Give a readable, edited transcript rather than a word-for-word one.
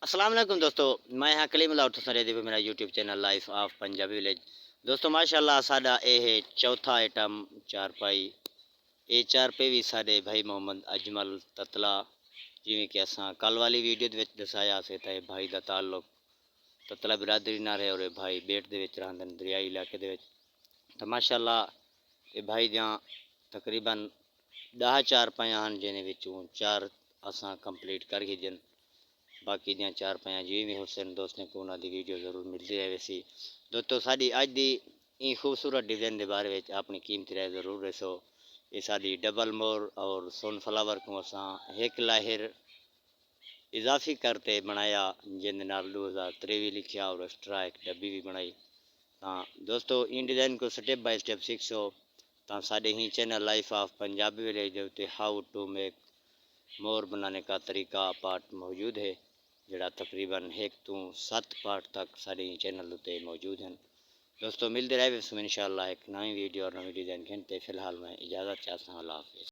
अस्सलाम वालेकुम दोस्तों, मैं हाँ कलीम लाउट सारे देखो मेरा YouTube channel life of Punjabi village. दोस्तों माशाल्लाह साडा ये है चौथा आइटम चारपाई। ये चारपाई भी साडे भाई मोहम्मद अजमल ततला जिमें कि असां कल वाली वीडियो दे विच दसाया से ते भाई दा ताल्लुक ततला बिरादरी नाल है और ये भाई बेट दे विच रहंदे ने दरियाई इलाके दे विच। तो माशाल्लाह ये भाई दियां तकरीबन 10 चारपाइयां हन जिन्हें विचों 4 असां कंप्लीट कर गिजन। बाकी दियां चार पाइयां जिवें भी हुसैन दोस्तों को उन्होंने वीडियो जरूर मिलती रहे वैसी। दोस्तों साड़ी अज की इन खूबसूरत डिजाइन के बारे में अपनी कीमती राय जरूर दसो। ये साड़ी डबल मोर और सोनफ्लावर को असा एक लाहिर इजाफी करते बनाया जिन 2023 लिखा और एक्स्ट्रा एक डब्बी भी बनाई। हाँ दोस्तों इन डिजाइन को स्टेप बाय स्टेप सीखो तो साढ़े ही channel life of Punjabi village के उत्ते हाउ टू मेक मोर बनाने का तरीका पार्ट मौजूद है जड़ा तकरीबन 1 तो 7 पार्ट तक सारे चैनल उत्ते मौजूद हैं। दोस्तों मिलते रहे इंशाअल्लाह एक नई वीडियो और नई डिज़ाइन घंटे फिलहाल मैं इजाज़त चाहता हूँ। अल्लाह हाफ़िज़।